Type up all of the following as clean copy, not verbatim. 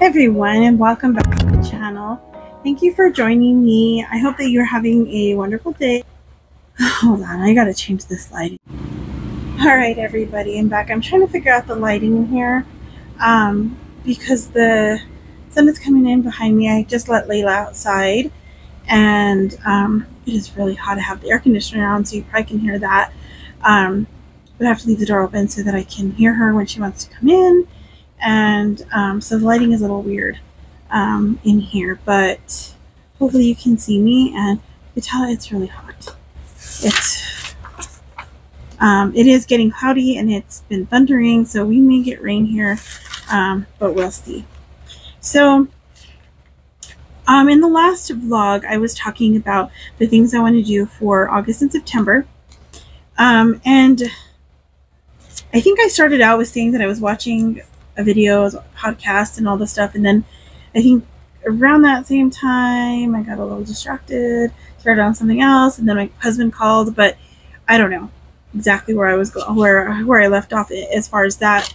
Everyone, and welcome back to the channel. Thank you for joining me. I hope that you're having a wonderful day. Hold on, I gotta change this lighting. Alright everybody, I'm back. I'm trying to figure out the lighting in here because the sun is coming in behind me. I just let Layla outside and it is really hot. I have the air conditioner on, so you probably can hear that. But I have to leave the door open so that I can hear her when she wants to come in. And so the lighting is a little weird in here, but hopefully you can see me, and you can tell it's really hot. It is getting cloudy and it's been thundering, so we may get rain here, but we'll see. So in the last vlog I was talking about the things I want to do for August and September, and I think I started out with saying that I was watching videos, podcasts, and all this stuff, and then I think around that same time I got a little distracted, started on something else, and then my husband called. But I don't know exactly where I was going, where I left off as far as that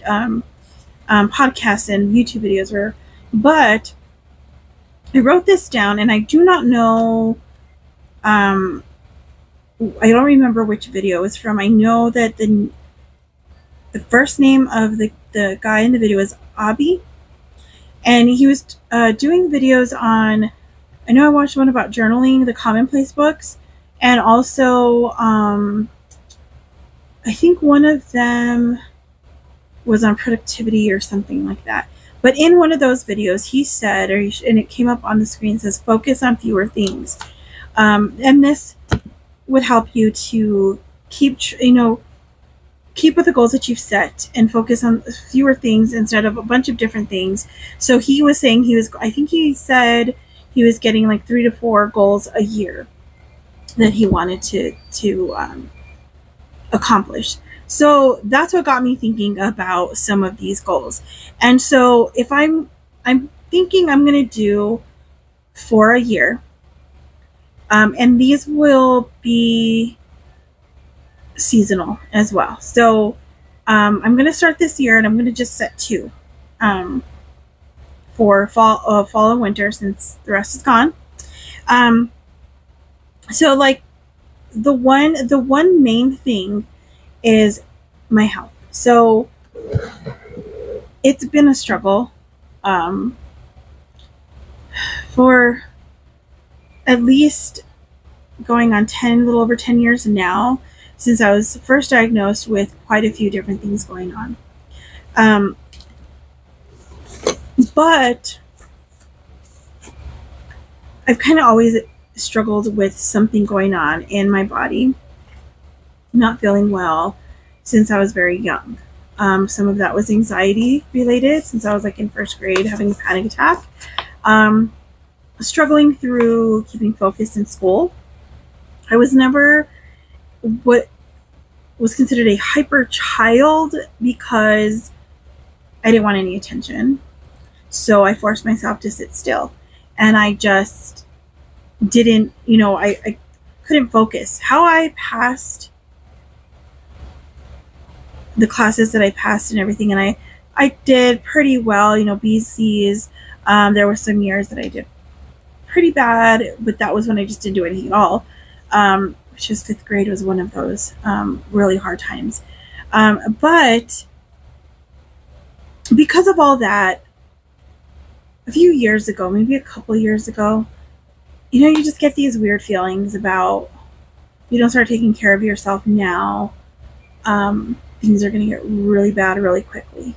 podcasts and YouTube videos were. But I wrote this down, and I do not know, I don't remember which video it's from. I know that the first name of the guy in the video is Abi, and he was doing videos on, I know I watched one about journaling, the commonplace books, and also I think one of them was on productivity or something like that. But in one of those videos he said, and it came up on the screen, says focus on fewer things, and this would help you to keep with the goals that you've set and focus on fewer things instead of a bunch of different things. So he was saying I think he said he was getting like 3 to 4 goals a year that he wanted to accomplish. So that's what got me thinking about some of these goals. And so if I'm thinking I'm going to do for a year, and these will be seasonal as well. So I'm going to start this year, and I'm going to just set 2 for fall and winter, since the rest is gone. So like the one main thing is my health. So it's been a struggle for at least going on a little over 10 years now, since I was first diagnosed with quite a few different things going on. But I've kind of always struggled with something going on in my body, not feeling well since I was very young. Some of that was anxiety related, since I was like in first grade having a panic attack. Struggling through keeping focused in school. I was never what was considered a hyper child because I didn't want any attention. So I forced myself to sit still, and I just didn't, I couldn't focus. How I passed the classes that I passed and everything, and I did pretty well, B's, C's. There were some years that I did pretty bad, but that was when I just didn't do anything at all. Just 5th grade was one of those really hard times. But because of all that, a few years ago, maybe a couple years ago, you just get these weird feelings about, you don't start taking care of yourself now, things are going to get really bad really quickly.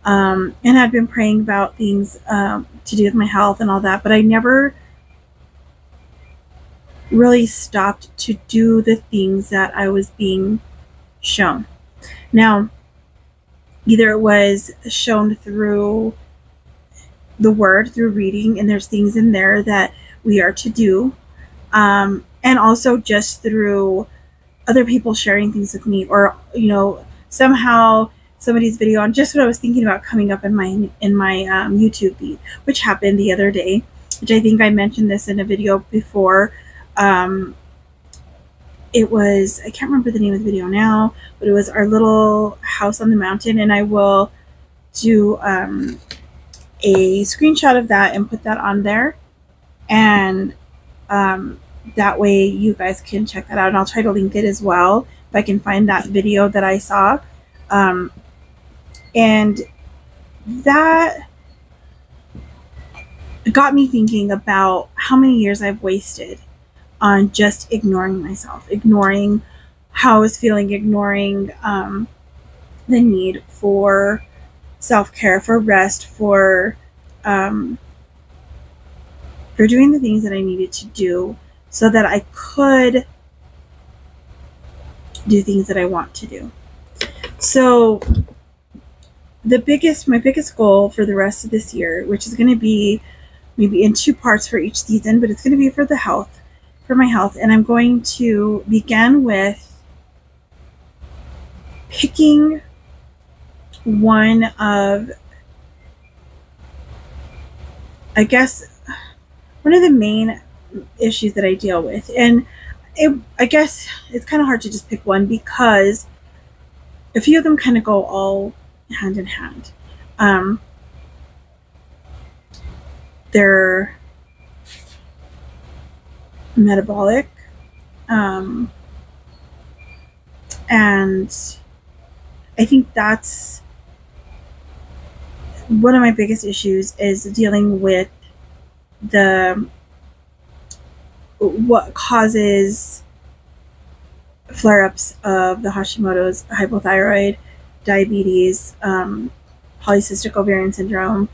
And I've been praying about things to do with my health and all that, but I never really stopped to do the things that I was being shown. Now, either it was shown through the word, through reading, and there's things in there that we are to do, and also just through other people sharing things with me, or somehow somebody's video on just what I was thinking about coming up in my YouTube feed, which happened the other day, which I think I mentioned this in a video before. It was, I can't remember the name of the video now, but it was our little house on the mountain, and I will do a screenshot of that and put that on there. And that way you guys can check that out. And I'll try to link it as well if I can find that video that I saw. And that got me thinking about how many years I've wasted on just ignoring myself, ignoring how I was feeling, ignoring the need for self-care, for rest, for doing the things that I needed to do so that I could do things that I want to do. So my biggest goal for the rest of this year, which is going to be maybe in 2 parts for each season, but it's going to be for my health. And I'm going to begin with picking one of, I guess, one of the main issues that I deal with. And I guess it's kind of hard to just pick one because a few of them kind of go all hand in hand. They're metabolic, and I think that's one of my biggest issues, is dealing with what causes flare-ups of the Hashimoto's, hypothyroid, diabetes, polycystic ovarian syndrome,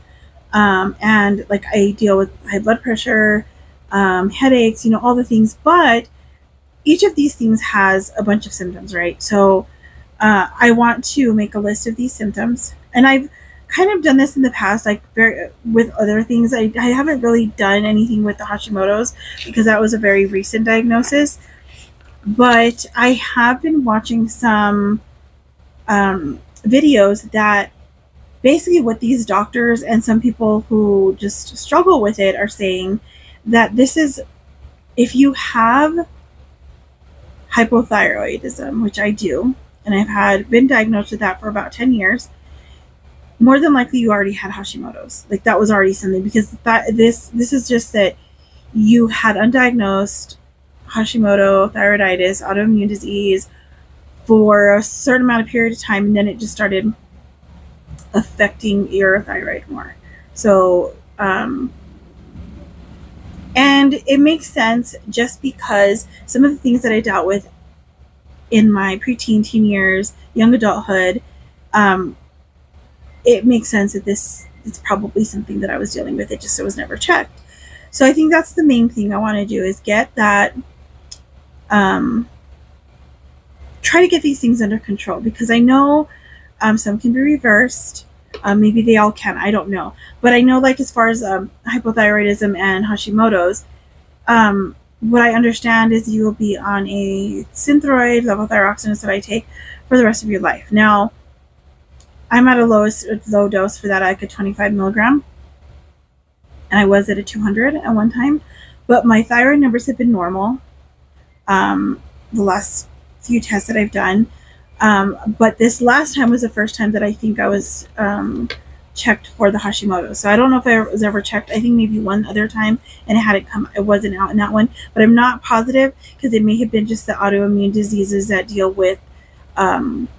and like I deal with high blood pressure, headaches, all the things, but each of these things has a bunch of symptoms, right? So I want to make a list of these symptoms, and I've kind of done this in the past, like with other things. I haven't really done anything with the Hashimoto's because that was a very recent diagnosis, but I have been watching some videos that basically what these doctors and some people who just struggle with it are saying, that this is, if you have hypothyroidism, which I do, and I've been diagnosed with that for about 10 years, more than likely you already had Hashimoto's. Like that was already something, because this is just that you had undiagnosed Hashimoto, thyroiditis, autoimmune disease for a certain amount of period of time, and then it just started affecting your thyroid more. So, and it makes sense just because some of the things that I dealt with in my preteen, teen years, young adulthood, it makes sense that it's probably something that I was dealing with. It just was never checked. So I think that's the main thing I want to do, is get that, try to get these things under control, because I know some can be reversed. Maybe they all can, I don't know. But I know, like, as far as hypothyroidism and Hashimoto's, what I understand is you will be on a Synthroid, levothyroxine that I take for the rest of your life. Now, I'm at a low dose for that, like a 25 milligram. And I was at a 200 at one time. But my thyroid numbers have been normal the last few tests that I've done. But this last time was the first time that I think I was checked for the Hashimoto. So I don't know if I was ever checked. I think maybe one other time, and it wasn't out in that one. But I'm not positive, because it may have been just the autoimmune diseases that deal with rheumatology,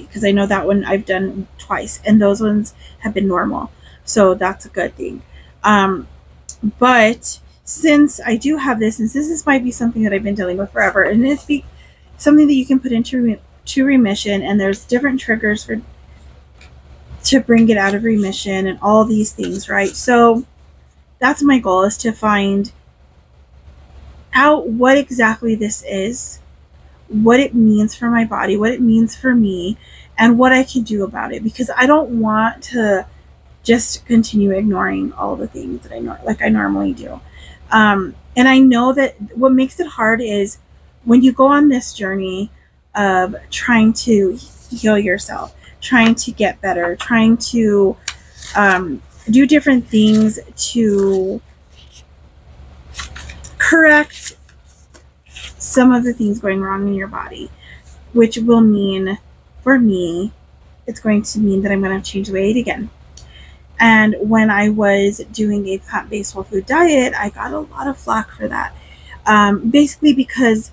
because I know that one I've done twice, and those ones have been normal. So that's a good thing. But since I do have this, and since this might be something that I've been dealing with forever, and it's something that you can put into remission, and there's different triggers to bring it out of remission and all these things, right? So that's my goal, is to find out what exactly this is, what it means for my body, what it means for me, and what I can do about it, because I don't want to just continue ignoring all the things that I normally do. And I know that what makes it hard is when you go on this journey of trying to heal yourself, trying to get better, trying to do different things to correct some of the things going wrong in your body, which will mean, for me, it's going to mean that I'm going to change the way I eat again. And when I was doing a plant-based whole food diet, I got a lot of flack for that. Basically because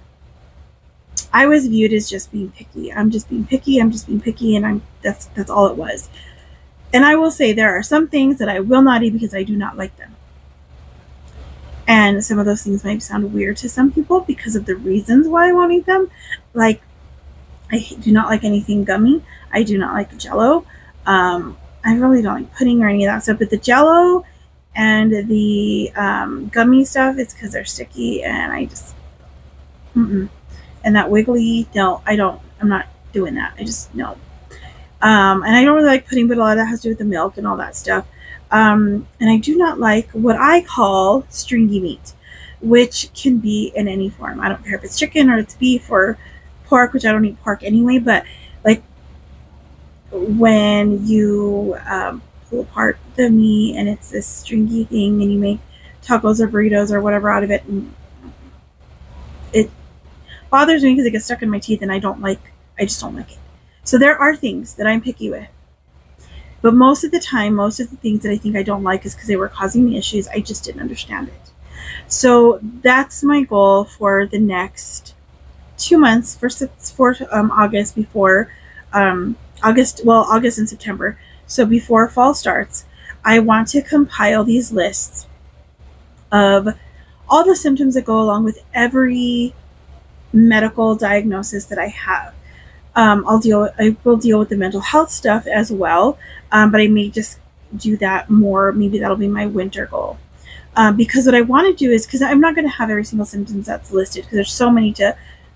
I was viewed as just being picky. I'm just being picky, and that's all it was. And I will say there are some things that I will not eat because I do not like them. And some of those things might sound weird to some people because of the reasons why I won't eat them. Like, I do not like anything gummy. I do not like Jell-O. I really don't like pudding or any of that stuff. But the Jell-O and the gummy stuff, it's because they're sticky, and I just, and that wiggly, no, I'm not doing that. I just, no. And I don't really like pudding, but a lot of that has to do with the milk and all that stuff. And I do not like what I call stringy meat, which can be in any form. I don't care if it's chicken or it's beef or pork, which I don't eat pork anyway, but like when you pull apart the meat and it's this stringy thing and you make tacos or burritos or whatever out of it, and it bothers me because it gets stuck in my teeth and I just don't like it. So there are things that I'm picky with. But most of the time, most of the things that I think I don't like is because they were causing me issues. I just didn't understand it. So that's my goal for the next 2 months, for August, before August and September. So before fall starts, I want to compile these lists of all the symptoms that go along with every medical diagnosis that I have. I will deal with the mental health stuff as well, but I may just do that more. Maybe that'll be my winter goal. Because what I want to do is, because I'm not going to have every single symptoms that's listed, because there's so many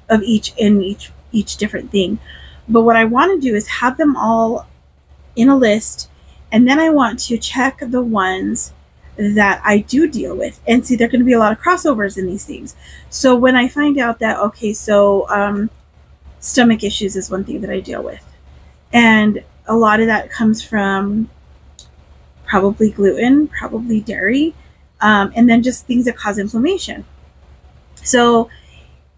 of each different thing. But what I want to do is have them all in a list, and then I want to check the ones that I do deal with and see. There are going to be a lot of crossovers in these things. So when I find out that, okay, so stomach issues is one thing that I deal with, and a lot of that comes from probably gluten, probably dairy, and then just things that cause inflammation. So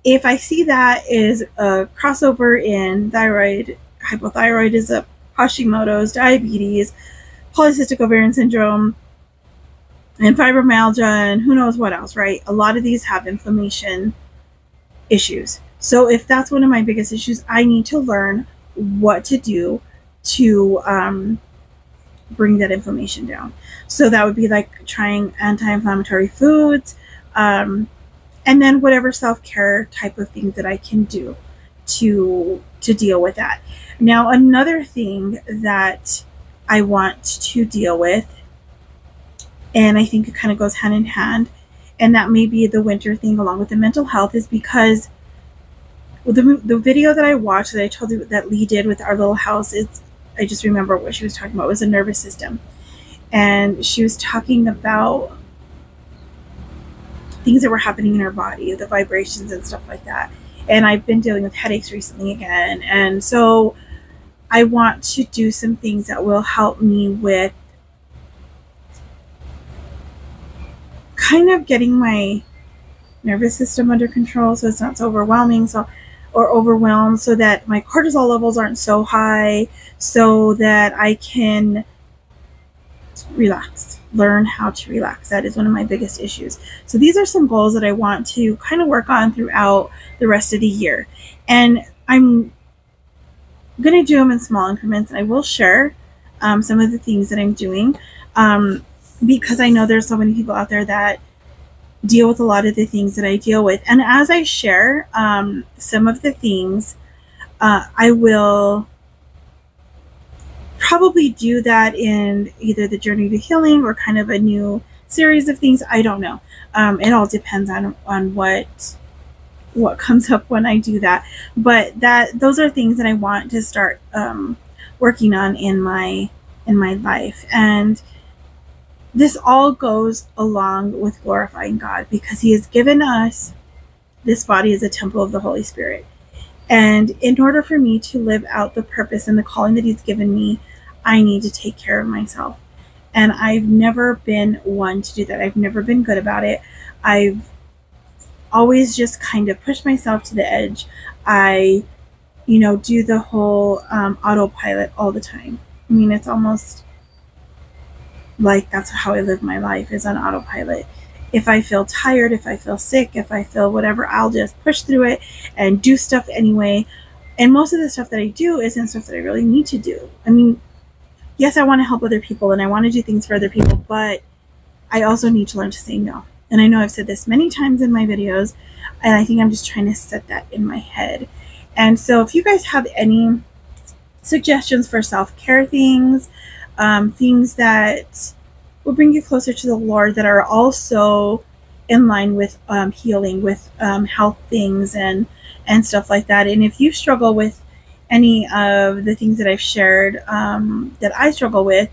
if I see that is a crossover in thyroid, hypothyroidism, Hashimoto's, diabetes, polycystic ovarian syndrome, and fibromyalgia, and who knows what else, right? A lot of these have inflammation issues. So if that's one of my biggest issues, I need to learn what to do to bring that inflammation down. So that would be like trying anti-inflammatory foods, and then whatever self-care type of things that I can do to deal with that. Now, another thing that I want to deal with, and I think it kind of goes hand in hand, and that may be the winter thing along with the mental health, is because the video that I watched that I told you that Lee did with our little house, I just remember what she was talking about. It was the nervous system. And she was talking about things that were happening in her body, the vibrations and stuff like that. And I've been dealing with headaches recently again. And so I want to do some things that will help me with kind of getting my nervous system under control so it's not so overwhelming, or overwhelmed, so that my cortisol levels aren't so high, so that I can relax, learn how to relax. That is one of my biggest issues. So these are some goals that I want to kind of work on throughout the rest of the year. And I'm going to do them in small increments, and I will share some of the things that I'm doing, because I know there's so many people out there that deal with a lot of the things that I deal with. And as I share some of the things, I will probably do that in either the Journey to Healing or kind of a new series of things. I don't know. It all depends on what comes up when I do that. But those are things that I want to start working on in my life. And this all goes along with glorifying God, because He has given us this body as a temple of the Holy Spirit. And in order for me to live out the purpose and the calling that He's given me, I need to take care of myself. And I've never been one to do that. I've never been good about it. I've always just kind of pushed myself to the edge. I, do the whole autopilot all the time. I mean, it's almost Like, that's how I live my life, is on autopilot. If I feel tired, if I feel sick, if I feel whatever, I'll just push through it and do stuff anyway. And most of the stuff that I do isn't stuff that I really need to do. I mean, yes, I want to help other people and I want to do things for other people, but I also need to learn to say no. And I know I've said this many times in my videos, and I think I'm just trying to set that in my head. And so if you guys have any suggestions for self-care things, things that will bring you closer to the Lord, that are also in line with healing, with health things and stuff like that. And if you struggle with any of the things that I've shared that I struggle with,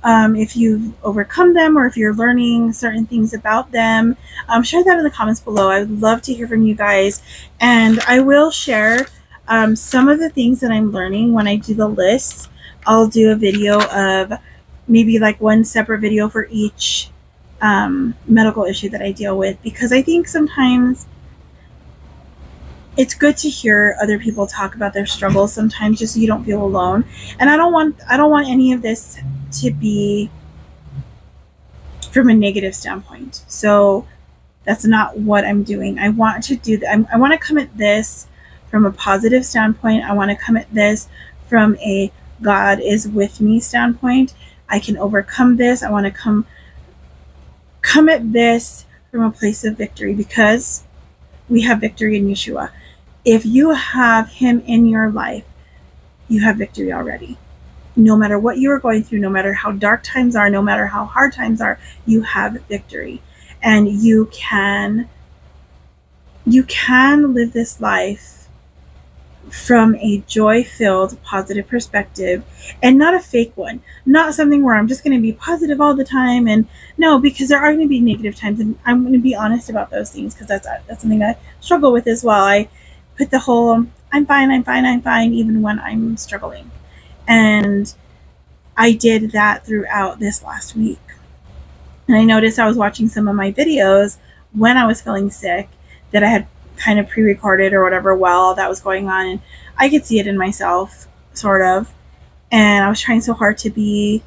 if you've overcome them or if you're learning certain things about them, share that in the comments below. I would love to hear from you guys. And I will share some of the things that I'm learning when I do the lists. I'll do a video of maybe like one separate video for each medical issue that I deal with, because I think sometimes it's good to hear other people talk about their struggles sometimes, just so you don't feel alone. And I don't want any of this to be from a negative standpoint. So that's not what I'm doing. I want to do that. I want to come at this from a positive standpoint. I want to come at this from a God is with me standpoint. I can overcome this. I want to come at this from a place of victory, because we have victory in Yeshua. If you have him in your life, you have victory already. No matter what you are going through, no matter how dark times are, no matter how hard times are, you have victory. And you can live this life from a joy-filled, positive perspective, and not a fake one. Not something where I'm just going to be positive all the time. And no, because there are going to be negative times, and I'm going to be honest about those things, because that's something I struggle with as well. I put the whole I'm fine, even when I'm struggling. And I did that throughout this last week. And I noticed I was watching some of my videos when I was feeling sick that I had kind of pre-recorded or whatever while all that was going on, and I could see it in myself, sort of. And I was trying so hard to be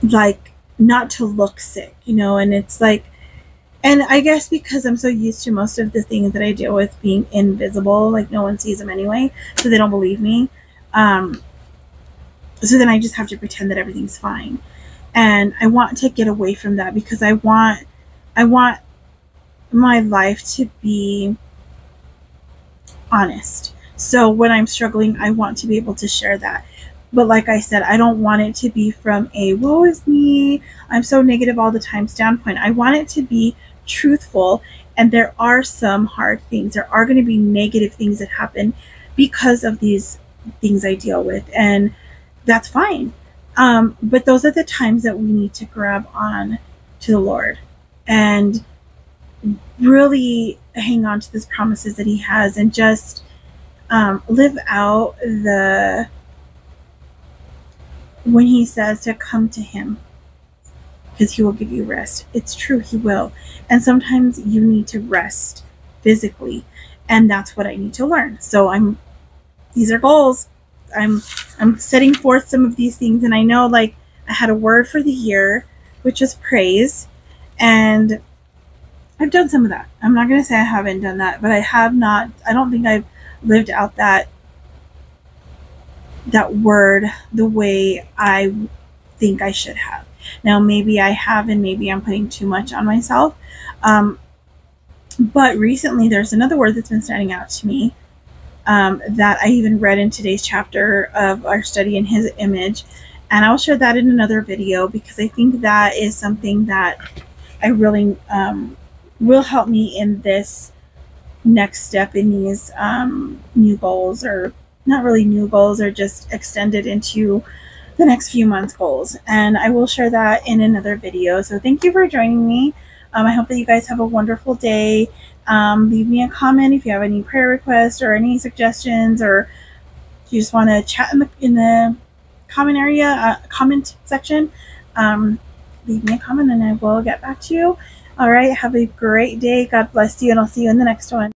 like, not to look sick, you know. And it's like, and I guess because I'm so used to most of the things that I deal with being invisible, like no one sees them anyway, so they don't believe me. So then I just have to pretend that everything's fine. And I want to get away from that, because I want my life to be honest. So when I'm struggling, I want to be able to share that. But like I said, I don't want it to be from a woe is me, I'm so negative all the time standpoint. I want it to be truthful. And there are some hard things. There are going to be negative things that happen because of these things I deal with. And that's fine. But those are the times that we need to grab on to the Lord and really hang on to these promises that he has, and just live out when he says to come to him, because he will give you rest. It's true, he will. And sometimes you need to rest physically, and that's what I need to learn. So these are goals. I'm setting forth some of these things, and I know, like, I had a word for the year, which is praise, and I've done some of that. I'm not going to say I haven't done that, but I have not. I don't think I've lived out that word the way I think I should have. Now, maybe I have, and maybe I'm putting too much on myself. But recently, there's another word that's been standing out to me that I even read in today's chapter of our study in his image. And I'll share that in another video, because I think that is something that I really will help me in this next step in these new goals, or not really new goals, or just extended into the next few months goals. And I will share that in another video. So thank you for joining me. I hope that you guys have a wonderful day. Leave me a comment if you have any prayer requests or any suggestions, or you just want to chat in the comment area, comment section. Leave me a comment and I will get back to you. All right, have a great day. God bless you, and I'll see you in the next one.